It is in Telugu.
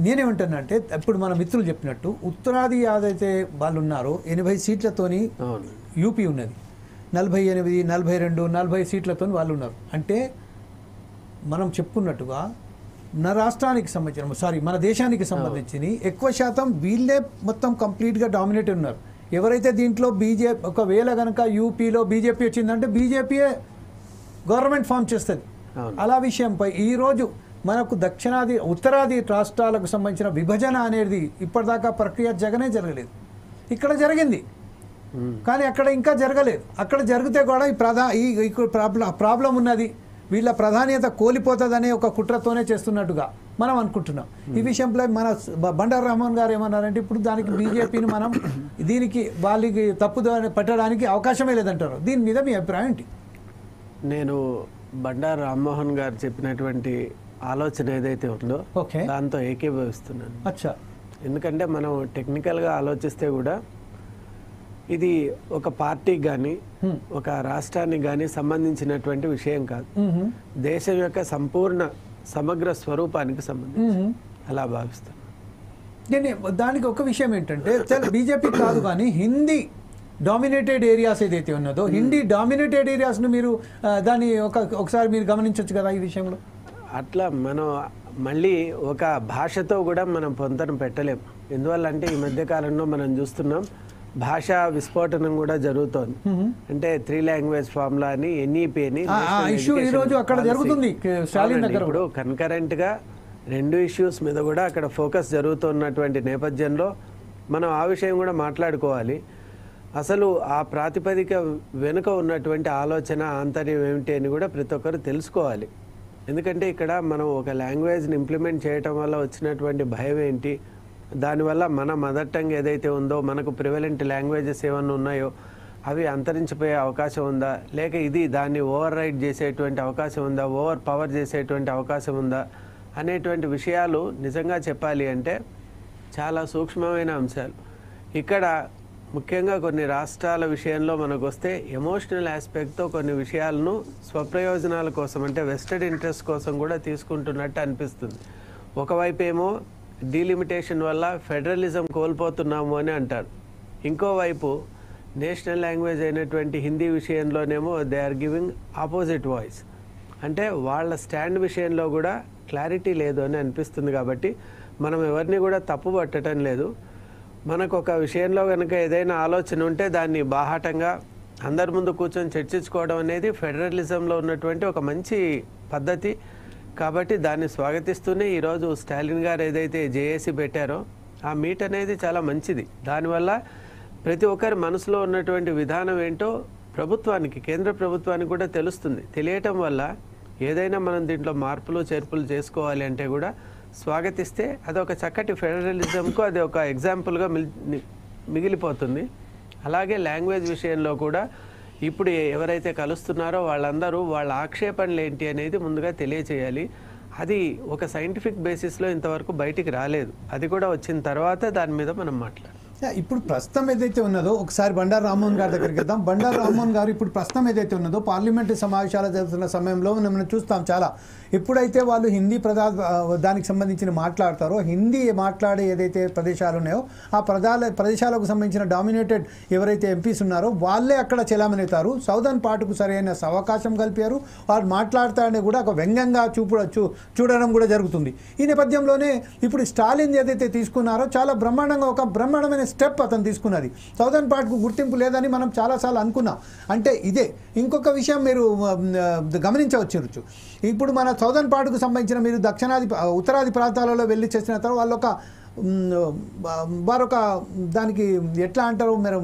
నేనేమంటానంటే ఇప్పుడు మన మిత్రులు చెప్పినట్టు ఉత్తరాది ఏదైతే వాళ్ళు ఉన్నారో 80 సీట్లతోని యూపీ ఉన్నది, 48, 42, 40 సీట్లతో వాళ్ళు ఉన్నారు. అంటే మనం చెప్పుకున్నట్టుగా మన రాష్ట్రానికి సంబంధించిన మన దేశానికి సంబంధించి ఎక్కువ శాతం వీళ్ళే మొత్తం కంప్లీట్గా డామినేట్ ఉన్నారు. ఎవరైతే దీంట్లో బీజేపీ ఒకవేళ కనుక యూపీలో బీజేపీ వచ్చిందంటే బీజేపీయే గవర్నమెంట్ ఫామ్ చేస్తుంది. అలా విషయంపై ఈరోజు మనకు దక్షిణాది ఉత్తరాది రాష్ట్రాలకు సంబంధించిన విభజన అనేది ఇప్పటిదాకా ప్రక్రియ జరగలేదు. ఇక్కడ జరిగింది కానీ అక్కడ ఇంకా జరగలేదు. అక్కడ జరిగితే కూడా ఈ ప్రాబ్లం ఉన్నది, వీళ్ళ ప్రాధాన్యత కోల్పోతుందనే ఒక కుట్రతోనే చేస్తున్నట్టుగా మనం అనుకుంటున్నాం. ఈ విషయంలో మన బండారు రామ్మోహన్ గారు ఏమన్నారంటే ఇప్పుడు దానికి బీజేపీని మనం దీనికి వాళ్ళకి తప్పుదో పట్టడానికి అవకాశమే లేదంటారు. దీని మీద మీ అభిప్రాయం ఏంటి? నేను బండారు రామ్మోహన్ గారు చెప్పినటువంటి ఆలోచన ఏదైతే ఉందో దాంతో ఏకీభవిస్తున్నాను. అచ్చా, ఎందుకంటే మనం టెక్నికల్గా ఆలోచిస్తే కూడా ఇది ఒక పార్టీకి కానీ ఒక రాష్ట్రానికి కానీ సంబంధించినటువంటి విషయం కాదు, దేశం యొక్క సంపూర్ణ సమగ్ర స్వరూపానికి సంబంధించి అలా భావిస్తాను. నేను దానికి ఒక విషయం ఏంటంటే బీజేపీ కాదు కానీ హిందీ డామినేటెడ్ ఏరియాస్ ఏదైతే ఉన్నదో హిందీ డామినేటెడ్ ఏరియాస్ను మీరు దాన్ని ఒకసారి మీరు గమనించవచ్చు కదా ఈ విషయంలో. అట్లా మనం మళ్ళీ ఒక భాషతో కూడా మనం పొంతన పెట్టలేము. ఎందువల్లంటే ఈ మధ్యకాలంలో మనం చూస్తున్నాం భాషా విస్ఫోటనం కూడా జరుగుతోంది. అంటే 3 లాంగ్వేజ్ ఫార్ములా అని ఎన్ఈపీ అని ఇప్పుడు కన్కరెంట్ గా 2 ఇష్యూస్ మీద కూడా అక్కడ ఫోకస్ జరుగుతున్నటువంటి నేపథ్యంలో మనం ఆ విషయం కూడా మాట్లాడుకోవాలి. అసలు ఆ ప్రాతిపదిక వెనుక ఉన్నటువంటి ఆలోచన ఆంతర్యం ఏమిటి అని కూడా ప్రతి ఒక్కరు తెలుసుకోవాలి. ఎందుకంటే ఇక్కడ మనం ఒక లాంగ్వేజ్ని ఇంప్లిమెంట్ చేయటం వల్ల వచ్చినటువంటి భయం ఏంటి, దానివల్ల మన మదర్ టంగ్ ఏదైతే ఉందో మనకు ప్రివలెంట్ లాంగ్వేజెస్ ఏమన్నా ఉన్నాయో అవి అంతరించిపోయే అవకాశం ఉందా, లేక ఇది దాన్ని ఓవర్ రైడ్ చేసేటువంటి అవకాశం ఉందా, ఓవర్ పవర్ చేసేటువంటి అవకాశం ఉందా అనేటువంటి విషయాలు నిజంగా చెప్పాలి అంటే చాలా సూక్ష్మమైన అంశాలు. ఇక్కడ ముఖ్యంగా కొన్ని రాష్ట్రాల విషయంలో మనకు వస్తే ఎమోషనల్ ఆస్పెక్ట్తో కొన్ని విషయాలను స్వప్రయోజనాల కోసం అంటే వెస్టెడ్ ఇంట్రెస్ట్ కోసం కూడా తీసుకుంటున్నట్టు అనిపిస్తుంది. ఒకవైపు ఏమో డీలిమిటేషన్ వల్ల ఫెడరలిజం కోల్పోతున్నాము అని అంటారు, ఇంకోవైపు నేషనల్ లాంగ్వేజ్ అయినటువంటి హిందీ విషయంలోనేమో they are giving opposite voice. అంటే వాళ్ళ స్టాండ్ విషయంలో కూడా క్లారిటీ లేదు అని అనిపిస్తుంది. కాబట్టి మనం ఎవరిని కూడా తప్పు పట్టడం లేదు. మనకు ఒక విషయంలో కనుక ఏదైనా ఆలోచన ఉంటే దాన్ని బాహాటంగా అందరి ముందు కూర్చొని చర్చించుకోవడం అనేది ఫెడరలిజంలో ఉన్నటువంటి ఒక మంచి పద్ధతి. కాబట్టి దాన్ని స్వాగతిస్తూనే ఈరోజు స్టాలిన్ గారు ఏదైతే జేఏసీ పెట్టారో ఆ మీట్ అనేది చాలా మంచిది. దానివల్ల ప్రతి ఒక్కరి మనసులో ఉన్నటువంటి విధానం ఏంటో ప్రభుత్వానికి, కేంద్ర ప్రభుత్వానికి కూడా తెలుస్తుంది. తెలియటం వల్ల ఏదైనా మనం దీంట్లో మార్పులు చేర్పులు చేసుకోవాలి అంటే కూడా స్వాగతిస్తే అదొక చక్కటి ఫెడరలిజంకు అది ఒక ఎగ్జాంపుల్గా మిగిలిపోతుంది. అలాగే లాంగ్వేజ్ విషయంలో కూడా ఇప్పుడు ఎవరైతే కలుస్తున్నారో వాళ్ళందరూ వాళ్ళ ఆక్షేపణలు ఏంటి అనేది ముందుగా తెలియచేయాలి. అది ఒక సైంటిఫిక్ బేసిస్లో ఇంతవరకు బయటికి రాలేదు. అది కూడా వచ్చిన తర్వాత దాని మీద మనం మాట్లాడాలి. ఇప్పుడు ప్రస్తుతం ఏదైతే ఉన్నదో ఒకసారి బండారు రామ్మోహన్ గారి దగ్గరికి వెళ్దాం. బండారు రామ్మోహన్ గారు ఇప్పుడు ప్రస్తుతం ఏదైతే ఉన్నదో పార్లమెంటరీ సమావేశాలు జరుగుతున్న సమయంలో మనం చూస్తాం చాలా ఎప్పుడైతే వాళ్ళు హిందీ దానికి సంబంధించిన మాట్లాడతారో హిందీ మాట్లాడే ఏదైతే ప్రదేశాలు ఉన్నాయో ఆ ప్రదేశాలకు సంబంధించిన డామినేటెడ్ ఎవరైతే ఎంపీస్ ఉన్నారో వాళ్ళే అక్కడ చెలామణవుతారు. సౌదర్న్ పార్ట్కు సరైన అవకాశం కల్పారు. వాళ్ళు మాట్లాడతారని కూడా ఒక వ్యంగ్యంగా చూడడం కూడా జరుగుతుంది. ఈ నేపథ్యంలోనే ఇప్పుడు స్టాలిన్ ఏదైతే తీసుకున్నారో చాలా బ్రహ్మాండంగా ఒక బ్రహ్మాండమైన స్టెప్ అతను తీసుకున్నది. సౌదర్న్ పార్ట్కు గుర్తింపు లేదని మనం చాలాసార్లు అనుకున్నాం. అంటే ఇదే ఇంకొక విషయం మీరు గమనించవచ్చు. ఇప్పుడు మన సౌదర్న్ పార్ట్కు సంబంధించిన మీరు ఉత్తరాది ప్రాంతాలలో వెళ్ళి చేసిన తర్వాత వాళ్ళొక దానికి ఎట్లా అంటారు మీరు